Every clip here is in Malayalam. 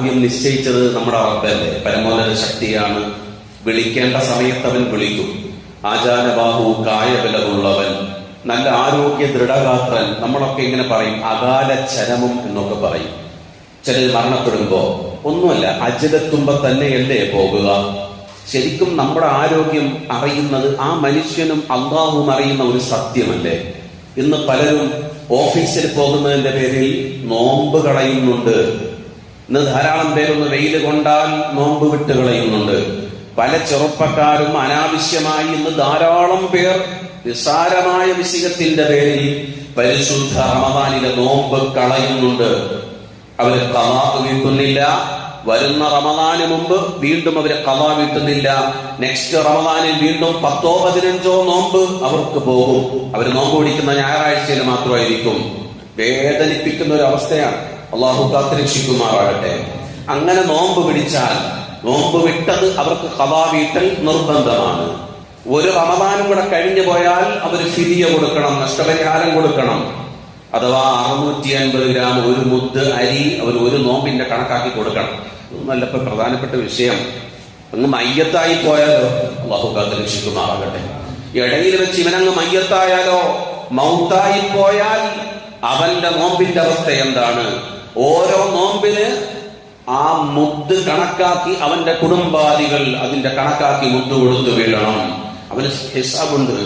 ആരോഗ്യം നിശ്ചയിച്ചത് നമ്മുടെ റബ്ബല്ലേ, പരമോന്നത ശക്തിയാണ്. വിളിക്കേണ്ട സമയത്ത് അവൻ വിളിക്കും. ആചാരബാഹു കായബലമുള്ളവൻ, നല്ല ആരോഗ്യ ദൃഢഗാത്രൻ. നമ്മളൊക്കെ ഇങ്ങനെ പറയും അകാല ചരമം എന്നൊക്കെ പറയും. ചിലർ മരണപ്പെടുമ്പോ ഒന്നുമല്ല, അജലെത്തുമ്പോ തന്നെയല്ലേ പോകുക. ശരിക്കും നമ്മുടെ ആരോഗ്യം അറിയുന്നത് ആ മനുഷ്യനും അള്ളാഹുവും അറിയുന്ന ഒരു സത്യമല്ലേ. ഇന്ന് പലരും ഓഫീസിൽ പോകുന്നതിന്റെ പേരിൽ നോമ്പ് കളയുന്നുണ്ട്. ഇന്ന് ധാരാളം പേരൊന്ന് വെയില് കൊണ്ടാൽ നോമ്പ് വിട്ട് കളയുന്നുണ്ട്. പല ചെറുപ്പക്കാരും അനാവശ്യമായി ഇന്ന് ധാരാളം പേർ നിസ്സാരമായ വിഷയത്തിന്റെ പേരിൽ പരിശുദ്ധ റമദാനിലെ നോമ്പ് കളയുന്നുണ്ട്. അവര് ഖളാ വീട്ടുന്നില്ല. വരുന്ന റമദാന് മുമ്പ് വീണ്ടും അവര് ഖളാ വീട്ടുന്നില്ല. നെക്സ്റ്റ് റമദാനിൽ വീണ്ടും 10-15 നോമ്പ് അവർക്ക് പോകും. അവര് നോമ്പ് പിടിക്കുന്ന ഞായറാഴ്ചയിൽ മാത്രമായിരിക്കും. വേദനിപ്പിക്കുന്ന ഒരു അവസ്ഥയാണ്. അള്ളാഹു കാത്തുരക്ഷിക്കുമാറാകട്ടെ. അങ്ങനെ നോമ്പ് പിടിച്ചാൽ നോമ്പ് വിട്ടത് അവർക്ക് ഖളാ വീട്ടൽ നിർബന്ധമാണ്. ഒരു റമദാനും കൂടെ കഴിഞ്ഞു പോയാൽ അവർ ഫിദിയ കൊടുക്കണം, നഷ്ടപരിഹാരം കൊടുക്കണം. അഥവാ 650 ഗ്രാം ഒരു മുദ്ദ് അരി അവർ ഒരു നോമ്പിന്റെ കണക്കാക്കി കൊടുക്കണം. നല്ല പ്രധാനപ്പെട്ട വിഷയം. അങ്ങ് മയ്യത്തായി പോയാലോ, അല്ലാഹു കാത്തുരക്ഷിക്കുമാറാകട്ടെ. ഇടയിൽ വെച്ച് ഇവനങ്ങ് മയ്യത്തായാലോ, മൗത്തായി പോയാൽ അവന്റെ നോമ്പിന്റെ അവസ്ഥ എന്താണ്? ഓരോ നോമ്പിന് ആ മുദ്ദ് കണക്കാക്കി അവന്റെ കുടുംബാദികൾ അതിന്റെ കണക്കാക്കി മുദ്ദ് കൊടുത്തു വീഴണം. അവന് ഹിസാബുണ്ട്.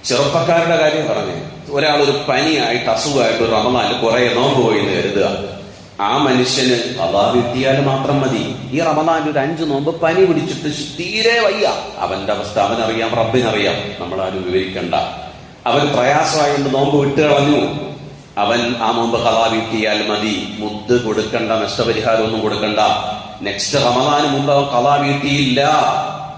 ചെറുപ്പക്കാരുടെ കാര്യം പറഞ്ഞു. ഒരാളൊരു പനിയായിട്ട് അസുഖമായിട്ട് റമദാനിൽ കുറെ നോമ്പ് പോയി എന്ന് കരുതുക. ആ മനുഷ്യന് ഖളാ വീട്ടിയാൽ മാത്രം മതി. ഈ റമദാനിൽ ഒരു 5 നോമ്പ് പനി പിടിച്ചിട്ട് തീരെ വയ്യ. അവന്റെ അവസ്ഥ അവനറിയാം, റബ്ബിനറിയാം, നമ്മളാരും വിവരിക്കണ്ട. അവൻ പ്രയാസമായതുകൊണ്ട് നോമ്പ് വിട്ട് കളഞ്ഞു. അവൻ ആ നോമ്പ് ഖളാ വീട്ടിയാൽ മതി. മുദ്ദ് കൊടുക്കണ്ട, നഷ്ടപരിഹാരം ഒന്നും കൊടുക്കണ്ട. നെക്സ്റ്റ് റമദാന് മുമ്പ് അവൻ ഖളാ വീട്ടിയില്ല.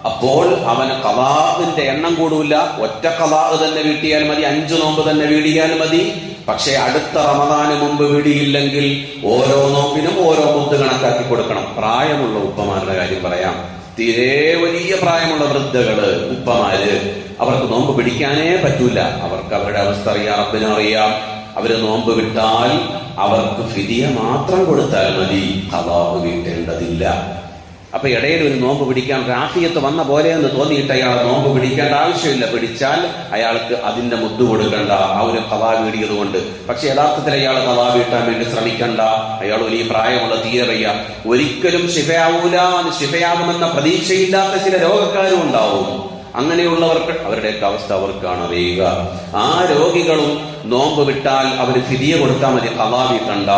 അപ്പോൾ അവന് ഖളാഇന്റെ എണ്ണം കൂടൂല. ഒറ്റ ഖളാ തന്നെ വീട്ടിയാൽ മതി, 5 നോമ്പ് തന്നെ വീടിയാൽ മതി. പക്ഷെ അടുത്ത റമദാന് മുമ്പ് വീടിയില്ലെങ്കിൽ ഓരോ നോമ്പിനും ഓരോ മുദ്ദ് കണക്കാക്കി കൊടുക്കണം. പ്രായമുള്ള ഉപ്പമാരുടെ കാര്യം പറയാം. തീരെ വലിയ പ്രായമുള്ള വൃദ്ധകള്, ഉപ്പമാര്, അവർക്ക് നോമ്പ് പിടിക്കാനേ പറ്റൂല. അവർക്ക് അവരുടെ അവസ്ഥ അറിയാം, റബ്ബിനറിയാം. അവര് നോമ്പ് വിട്ടാൽ അവർക്ക് ഫിദിയ മാത്രം കൊടുത്താൽ മതി, ഖളാ വീട്ടേണ്ടതില്ല. അപ്പൊ ഇടയിൽ ഒരു നോമ്പ് പിടിക്കാൻ ആഫിയത്ത് വന്ന പോലെ എന്ന് തോന്നിയിട്ട് അയാൾ നോമ്പ് പിടിക്കേണ്ട ആവശ്യമില്ല. പിടിച്ചാൽ അയാൾക്ക് അതിന്റെ മുദ്ദ് കൊടുക്കണ്ട, ആ ഒരു ഖളാ വീടിയത് കൊണ്ട്. പക്ഷെ യഥാർത്ഥത്തിൽ അയാൾ ഖളാ വീട്ടാൻ വേണ്ടി ശ്രമിക്കണ്ട. അയാൾ വലിയ പ്രായമുള്ള തീരെ വയ്യ, ഒരിക്കലും ശിഫയാവൂല, ശിഫയാകുമെന്ന പ്രതീക്ഷയില്ലാത്ത ചില രോഗക്കാരും ഉണ്ടാവും. അങ്ങനെയുള്ളവർക്ക് അവരുടെയൊക്കെ അവസ്ഥ അവർക്കാണ് അറിയുക. ആ രോഗികളും നോമ്പ് വിട്ടാൽ അവര് ഫിദിയ കൊടുത്താൽ മതി, ഖളാ വീട്ടണ്ട.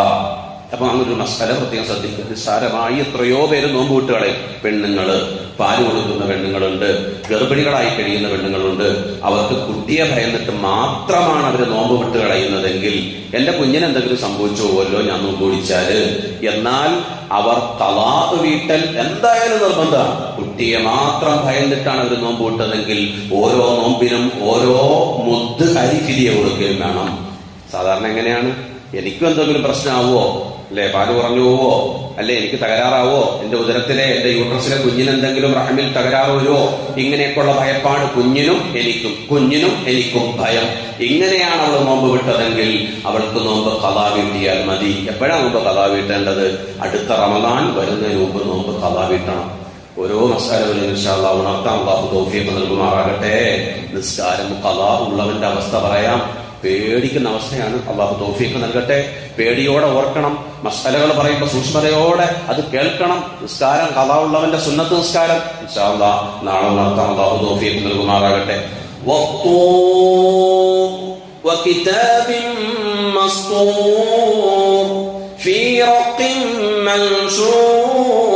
അപ്പൊ അങ്ങനൊരു മസാല പ്രത്യേകം ശ്രദ്ധിക്കുക. നിസ്സാരമായി എത്രയോ പേര് നോമ്പ് വിട്ടുകളെ. പെണ്ണുങ്ങള്, പാല് കൊടുക്കുന്ന പെണ്ണുങ്ങളുണ്ട്, ഗർഭിണികളായി കഴിയുന്ന പെണ്ണുങ്ങളുണ്ട്. അവർക്ക് കുട്ടിയെ ഭയന്നിട്ട് മാത്രമാണ് അവര് നോമ്പ് വിട്ട് കളയുന്നതെങ്കിൽ എന്റെ കുഞ്ഞിന് എന്തെങ്കിലും സംഭവിച്ചു പോവല്ലോ ഞാൻ നോമ്പ് പിടിച്ചാല്. എന്നാൽ അവർ ഖളാ വീട്ടൽ എന്തായാലും നിർബന്ധമാണ്. കുട്ടിയെ മാത്രം ഭയന്നിട്ടാണ് അവർ നോമ്പ് വിട്ടതെങ്കിൽ ഓരോ നോമ്പിനും ഓരോ മുദ്ദ് അരി ഫിദിയ കൊടുക്കുകയും വേണം. സാധാരണ എങ്ങനെയാണ്? എനിക്കും എന്തെങ്കിലും പ്രശ്നമാവോ, അല്ലെ പാല് കുറഞ്ഞു പോവോ, അല്ലെ എനിക്ക് തകരാറാവോ, എന്റെ ഉദരത്തിലെ എന്റെ യൂട്രസിലെ കുഞ്ഞിന് എന്തെങ്കിലും റഹമിൽ തകരാറ് വരുമോ, ഇങ്ങനെയൊക്കെയുള്ള ഭയപ്പാട് കുഞ്ഞിനും എനിക്കും ഭയം. ഇങ്ങനെയാണ് അവൾ നോമ്പ് വിട്ടതെങ്കിൽ അവൾക്ക് നോമ്പ് ഖളാ വീട്ടിയാൽ മതി. എപ്പോഴാണ് നോമ്പ് ഖളാ വീട്ടേണ്ടത്? അടുത്ത റമദാൻ വരുന്നതിന് മുമ്പ് നോമ്പ് ഖളാ വീട്ടണം. ഓരോ മസാലകളും ഇൻഷാ അല്ലാഹ് ഉണർത്താൻ അല്ലാഹു തൗഫീഖ് നൽകുമാറാകട്ടെ. നിസ്കാരം ഖളാ ഉള്ളവന്റെ അവസ്ഥ പറയാം. പേടിക്കുന്ന അവസ്ഥയാണ്. അല്ലാഹു തൗഫീഖ് നൽകട്ടെ. പേടിയോടെ ഓർക്കണം. മസാലകൾ പറയുമ്പോൾ സൂക്ഷ്മതയോടെ അത് കേൾക്കണം. നിസ്കാരം ഖളാ ഉള്ളവന്റെ സുന്നത്ത് നിസ്കാരം ഇൻഷാ അല്ലാഹ് നാളെ നടത്താൻ അല്ലാഹു തൗഫീഖ് നൽകുമാറാകട്ടെ. വകിതാബിൻ മസ്തൂർ ഫീ റഖിൻ മൻശൂർ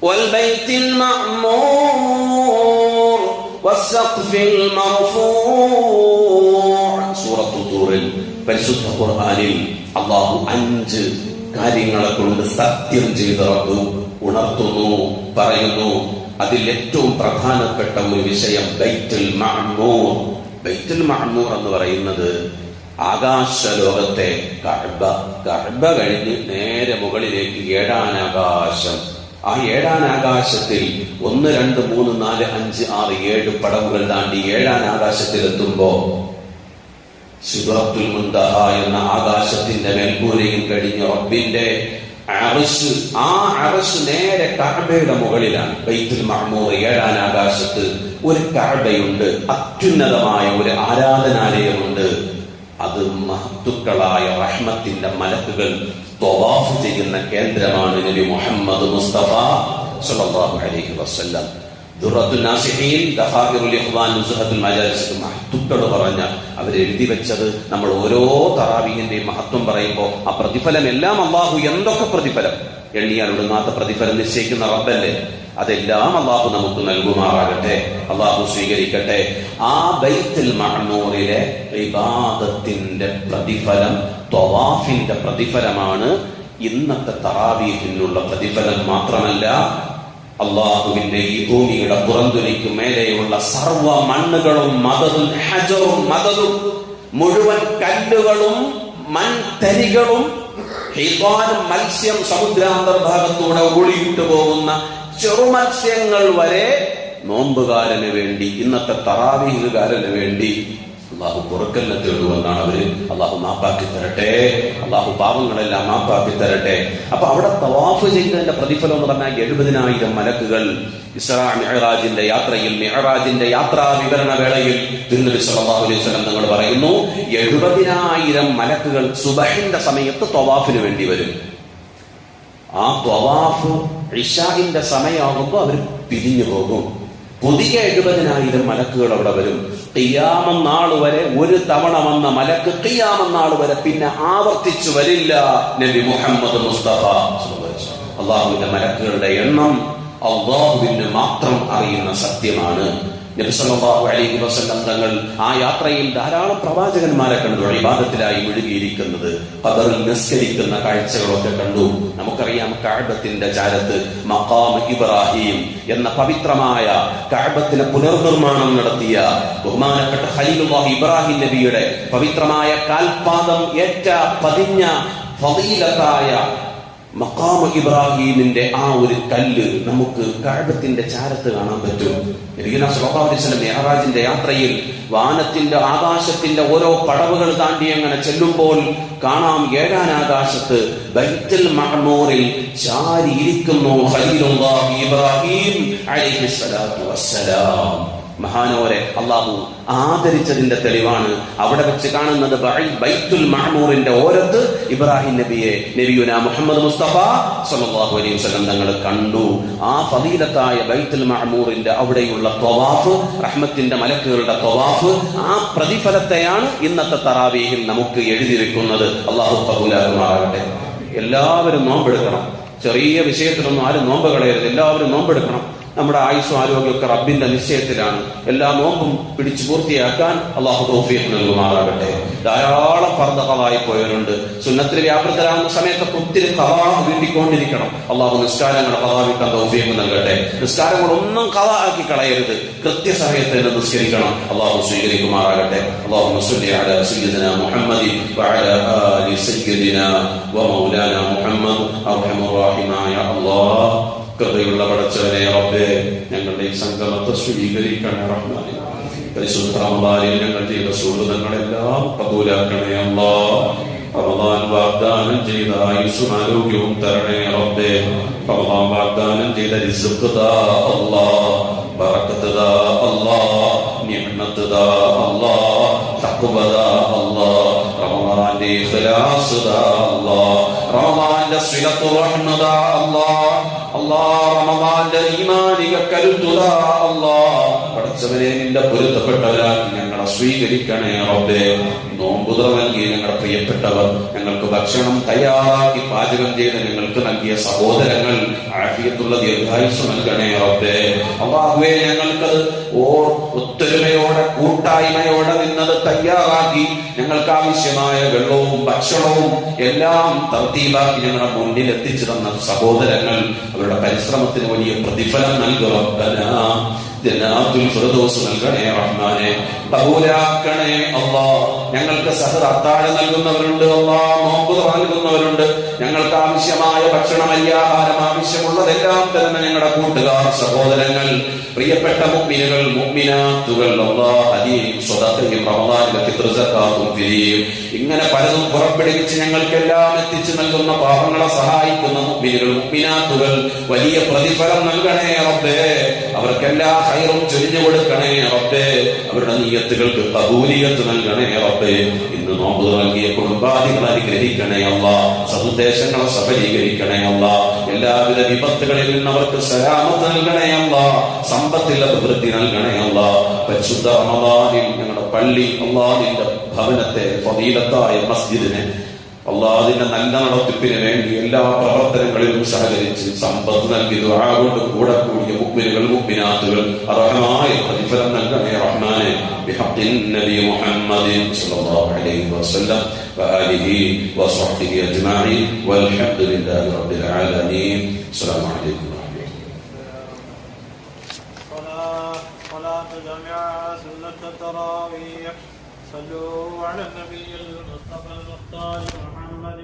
വൽബൈത്തിൽ മഅ്മൂർ വസ്സഖ്ഫിൽ മർഫൂർ. സൂറത്തു തൂറിൽ പരിശുദ്ധ ഖുർആനിൽ അല്ലാഹു 5 കാര്യങ്ങളെ കൊണ്ട് സത്യം ചെയ്ത് റബ്ബ് ഉണർത്തുന്നു, പറയുന്നു. അതിൽ ഏറ്റവും പ്രധാനപ്പെട്ട ഒരു വിഷയം ബൈത്തുൽ മഅ്മൂർ. ബൈത്തുൽ മഅ്മൂർ എന്ന് പറയുന്നത് ആകാശ ലോകത്തെ കഅബ. കഅബ കഴിഞ്ഞ് നേരെ മുകളിലേക്ക് 7-ാം ആകാശം. ആ 7-ാം ആകാശത്തിൽ 1, 2, 3, 4, 5, 6, 7 പടവുകൾ താണ്ടി 7-ാം ആകാശത്തിലെത്തുമ്പോ സിദ്റത്തുൽ മുൻതഹ എന്ന ആകാശത്തിന്റെ മേൽക്കൂരയും കഴിഞ്ഞ് റബ്ബിന്റെ അർശ്, ആ അർശ് നേരെ കഅബയുടെ മുകളിലാണ്. ബൈത്തുൽ മഅമൂർ 7ാം ആകാശത്ത് ഒരു കഅബയുണ്ട്, അത്യുന്നതമായ ഒരു ആരാധനാലയമുണ്ട്. അത് മഹത്തുക്കളായ റഹ്മത്തിന്റെ മലക്കുകൾ തവാഫ് ചെയ്യുന്ന കേന്ദ്രമാണ്. നബി മുഹമ്മദ് മുസ്തഫ സ്വല്ലല്ലാഹു അലൈഹി വസല്ലം ദുറത്തുൽ നാസിഹീൻ ദഹാഇറുൽ ഇഖ്വാൻ നുസ്ഹത്തുൽ മജാലിസ് മഹത്തുക്കൾ പറഞ്ഞ അവരെഴുതി വെച്ചത്. നമ്മൾ ഓരോ തറാവീഹിന്റെയും മഹത്വം പറയുമ്പോൾ ആ പ്രതിഫലം എല്ലാം അള്ളാഹു എന്തൊക്കെ പ്രതിഫലം, എണ്ണിയാൽ ഒടുങ്ങാത്ത പ്രതിഫലം നിശ്ചയിക്കുന്ന റബ്ബല്ലേ, അതെല്ലാം അള്ളാഹു നമുക്ക് നൽകുമാറാകട്ടെ, അള്ളാഹു സ്വീകരിക്കട്ടെ. ആ ബൈത്തുൽ മഅമൂറിലെ ഇബാദത്തിന്റെ പ്രതിഫലം, ത്വവാഫിന്റെ പ്രതിഫലമാണ് ഇന്നത്തെ തറാവീഹിനുള്ള പ്രതിഫലം. മാത്രമല്ല, അള്ളാഹുവിന്റെ ഈ ഭൂമിയുടെ പുറന്തുനിക്ക് മേലെയുള്ള സർവ മണ്ണുകളും മദദും ഹജറും മദദും മുഴുവൻ കല്ലുകളും മൺതരികളും ഹിതാനും മത്സ്യം സമുദ്രാന്തർഭാഗത്തൂടെ ഒളിയിട്ടു പോകുന്ന ചെറുമത്സ്യങ്ങൾ വരെ നോമ്പുകാരന് വേണ്ടി, ഇന്നത്തെ തറാവീഹുകാരന് വേണ്ടി അള്ളാഹു പൊറുക്കലിനെ തേടുവെന്നാണ് അവര്. അള്ളാഹു മാപ്പാക്കി തരട്ടെ, അള്ളാഹു പാപങ്ങളെല്ലാം മാപ്പാക്കി തരട്ടെ. അപ്പൊ അവിടെ തവാഫ് ചെയ്തതിന്റെ പ്രതിഫലം എന്ന് പറഞ്ഞാൽ 70,000 മലക്കുകൾ ഇസ്രാ മിഅ്റാജിന്റെ യാത്രയിൽ, മിഅ്റാജിന്റെ യാത്രാ വിവരണ വേളയിൽ തിരുനബി സല്ലല്ലാഹു അലൈഹി വസല്ലം തങ്ങൾ പറയുന്നു, 70,000 മലക്കുകൾ സുബഹിന്റെ സമയത്ത് തവാഫിന് വേണ്ടി വരും. ആ തവാഫ് ഇശാഇന്റെ സമയമാകുമ്പോൾ അവർ പിരിഞ്ഞു പോകും. പുതിയ 70,000 മലക്കുകൾ അവിടെ വരും. ഖിയാമം നാൾ വരെ ഒരു തവണ വന്ന മലക്ക് ഖിയാമം നാൾ വരെ പിന്നെ ആവർത്തിച്ചു വരില്ല. നബി മുഹമ്മദ് മുസ്തഫ അള്ളാഹുവിന്റെ മലക്കുകളുടെ എണ്ണം അള്ളാഹുവിന് മാത്രം അറിയുന്ന സത്യമാണ്. നബി സല്ലല്ലാഹു അലൈഹി വസല്ലം തങ്ങൾ ആ യാത്രയിൽ ധാരാളം പ്രവാചകന്മാരെ കണ്ടു, ഇബാദത്തിലായി മുഴുകിയിരിക്കുന്നത്, ഖദറിൽ നിസ്കരിക്കുന്ന കാഴ്ചകളൊക്കെ കണ്ടു. നമുക്കറിയാം, കഅബത്തിന്റെ ചാരത്ത് മഖാം ഇബ്രാഹിം എന്ന പവിത്രമായ കഅബത്തിന് പുനർനിർമ്മാണം നടത്തിയ ബഹുമാനപ്പെട്ട ഖലീലുല്ലാഹി ഇബ്രാഹിം നബിയുടെ പവിത്രമായ കാൽപാദം ഏറ്റ പതിഞ്ഞ ഫളീലത്തായ മഖാം ഇബ്രാഹിമിന്റെ ആ ഒരു കല്ല് നമുക്ക് കഅബത്തിന്റെ ചാരത്ത് കാണാൻ പറ്റും. നബിയുനാ സ്വല്ലല്ലാഹു അലൈഹി വസല്ലം മിഅ്റാജിന്റെ യാത്രയിൽ വാനത്തിന്റെ ആകാശത്തിന്റെ ഓരോ പടവുകൾ താണ്ടി അങ്ങനെ ചെല്ലുമ്പോൾ കാണാം, 7ാം ആകാശത്ത് ബൈത്തുൽ മഅമൂറിൽ ചാരിയിരിക്കുന്നു ഖലീലുല്ലാഹി ഇബ്രാഹിം അലൈഹിസ്സലാത്തു വസ്സലാം. മഹാനോരെ അള്ളാഹു ആദരിച്ചതിന്റെ തെളിവാണ് അവിടെ വെച്ച് കാണുന്നത്. ബൈത്തുൽ മഅമൂറിന്റെ ഓരത്ത് ഇബ്രാഹിം നബിയെ നബിയുനാ മുഹമ്മദ് മുസ്തഫ സ്വല്ലല്ലാഹു അലൈഹി വസല്ലം തങ്ങൾ കണ്ടു. ആ ഫളീലത്തായ ബൈത്തുൽ മഅമൂറിന്റെ അവിടെയുള്ള ത്വവാഫ്, റഹ്മത്തിന്റെ മലക്കുകളുടെ ത്വവാഫ്, ആ പ്രതിഫലത്തെയാണ് ഇന്നത്തെ തറാവീഹിൽ നമുക്ക് എഴുതി വെക്കുന്നത്. അള്ളാഹു ഖബൂലാക്കുമാറാകട്ടെ. എല്ലാവരും നോമ്പെടുക്കണം. ചെറിയ വിഷയത്തിലൊന്നും ആരും നോമ്പ് കളയരുത്. എല്ലാവരും നോമ്പെടുക്കണം. നമ്മുടെ ആയുസ്സും ആരോഗ്യമൊക്കെ റബ്ബിന്റെ നിശ്ചയത്തിലാണ്. എല്ലാ നോമ്പും പിടിച്ചു പൂർത്തിയാക്കാൻ അള്ളാഹു തൗഫീഖ് നൽകുമാറാകട്ടെ. ധാരാളം ഫർദ് ഖളായി പോയവരുണ്ട്. സുന്നത്തിൽ വ്യാപൃതരാകുന്ന സമയത്തൊക്കെ ഒത്തിരി ഖളാ വീട്ടിക്കൊണ്ടിരിക്കണം. അള്ളാഹു നിസ്കാരങ്ങൾ ഖളാവിക്കാൻ തൗഫീഖ് നൽകട്ടെ. നിസ്കാരങ്ങളൊന്നും ഖളാ ആക്കി കളയരുത്. കൃത്യസമയത്ത് തന്നെ നിസ്കരിക്കണം. അള്ളാഹു സ്വീകരിക്കുമാറാകട്ടെ. അല്ലാഹുമ്മ സ്വല്ലി അലാ സയ്യിദിനാ മുഹമ്മദി വഅലാ ആലി സയ്യിദിനാ വമൗലാനാ മുഹമ്മദ്. അർഹമർ റഹീമായ അല്ലാഹ്, കൃപയുള്ള പടച്ചവനെ റബ്ബേ, ഞങ്ങളുടെ ഈ സംഗമത്തെ സ്വീകരിക്കണേ റഹ്മാനേ. പരിശുദ്ധ റമദാനിൽ ഞങ്ങൾ ചെയ്ത സുഹൃതങ്ങളെല്ലാം കബൂലാക്കണേ അല്ലാഹ്. റമദാൻ വാഗ്ദാനം ചെയ്ത ആയുസ്സും ആരോഗ്യവും തരണേ റബ്ബേ. റമദാൻ വാഗ്ദാനം ചെയ്ത റിസ്ഖ് താ അല്ലാഹ്, ബറക്കത്ത് താ അല്ലാഹ്, നിഅമത്ത് താ അല്ലാഹ്, തഖ്വ താ അല്ലാഹ്. റമദാന്റെ ഇഖ്ലാസ് താ അല്ലാഹ്. റമദാന്റെ സിലത്തു റഹ്മ താ അല്ലാഹ്. അല്ലാഹ് റമദാന്റെ ഈമാനിക കരുത്തു താ അല്ലാഹ്. പടച്ചവനെ, നിന്റെ പൊരുത്തപ്പെട്ടവരാക്കി ഞങ്ങളെ സ്വീകരിക്കണേ റബ്ബേ. നോമ്പുതുറ നൽകി ഞങ്ങളുടെ പ്രിയപ്പെട്ടവർ, ഞങ്ങൾക്ക് ഭക്ഷണം തയ്യാറാക്കി പാചകം ചെയ്ത് ഞങ്ങൾക്ക് നൽകിയ സഹോദരങ്ങൾ, ആഫിയത്തുള്ള ദീർഘായുസ് നൽകണേ റബ്ബേ. അല്ലാഹുവേ, ഞങ്ങൾക്കത് ഒത്തൊരുമയോടെ കൂട്ടായ്മയോടെ നിന്നത് തയ്യാറാക്കി ഞങ്ങൾക്ക് ആവശ്യമായ വെള്ളവും ഭക്ഷണവും എല്ലാം തർത്തീബാക്കി ഞങ്ങളുടെ മുന്നിൽ എത്തിച്ചു തന്ന സഹോദരങ്ങൾ, അവരുടെ പരിശ്രമത്തിന് വലിയ പ്രതിഫലം നൽകുക. ജന്നാത്തുൽ ഫിർദൗസ് നൽകണേ റഹ്മാനെ. ഖബൂലാക്കണേ അല്ലാഹ്. ഞങ്ങൾക്ക് സഹർ അത്താഴം നൽകുന്നവരുണ്ട് അല്ലാഹ്, നോമ്പ് നൽകുന്നവരുണ്ട്. ഞങ്ങൾക്ക് ആവശ്യമായ ഭക്ഷണം, അരിയാഹാരം ആവശ്യമുള്ളതെല്ലാം തരുന്ന ഞങ്ങളുടെ കൂട്ടുകാർ, സഹോദരങ്ങൾ, പ്രിയപ്പെട്ട മുഅ്മിനുകൾ, മുഅ്മിനാത്തുകൾ, അല്ലാഹ് ഹദിയയും സ്വദഖയും റമദാനിലെ ഫിത്ർ സക്കാത്തും ഫിദിയയും ഇങ്ങനെ പലതും പുറപ്പെടുവിച്ച് ഞങ്ങൾക്കെല്ലാം എത്തിച്ചു നൽകുന്ന പാവങ്ങളെ സഹായിക്കുന്ന മുഅ്മിനുകൾ, മുഅ്മിനാത്തുകൾ വലിയ പ്രതിഫലം നൽകണേ റബ്ബേ. അവർക്കെല്ലാം ഖൈറും ചൊരിഞ്ഞു കൊടുക്കണേ റബ്ബേ. അവരുടെ നിയ്യത്തുകൾക്ക് ഖബൂലിയത്ത് നൽകണേ റബ്ബേ. ഇന്ന് നോമ്പ് നൽകിയ കുടുംബാദികളെ അനുഗ്രഹിക്കണേ അല്ലാഹ്. സന്ദേശങ്ങളെ സഫലീകരിക്കണേ അല്ലാഹ്. എല്ലാവിധ വിപത്തുകളിൽ നിന്ന് അവർക്ക് സലാമത്ത് നൽകണേ അല്ലാഹ്. സമ്പത്തിൽ അഭിവൃദ്ധി നൽകണേ അല്ലാഹ്. പരിശുദ്ധ റമദാനിൽ ഞങ്ങളുടെ പള്ളി അല്ലാഹ്, നിന്റെ ഭവനത്തെ, ഫദീലത്തായ മസ്ജിദിനെ അല്ലാഹ്, അതിന്റെ നല്ല നടത്തിപ്പിന് വേണ്ടി എല്ലാ പ്രവർത്തനങ്ങളിലും സഹകരിച്ച് സമ്പത്ത് നൽകി ദുആ കൊണ്ട് കൂടെ കൂടിയ മുഅ്മിനുകൾ, മുഅ്മിനാത്തുകൾ അർഹമായ പ്രതിഫലം നൽകണേ റഹ്മാനെ. ബിഹഖിൻ നബി മുഹമ്മദിൻ സ്വല്ലല്ലാഹു അലൈഹി വസല്ലം വആലിഹി വസഹ്ബിഹി അജ്മഈൻ വൽഹംദുലില്ലാഹി റബ്ബിൽ ആലമീൻ. അസ്സലാമു അലൈക്കും صلاة جميع سنة التراويح. صلوا على النبي المصطفى المختار محمد.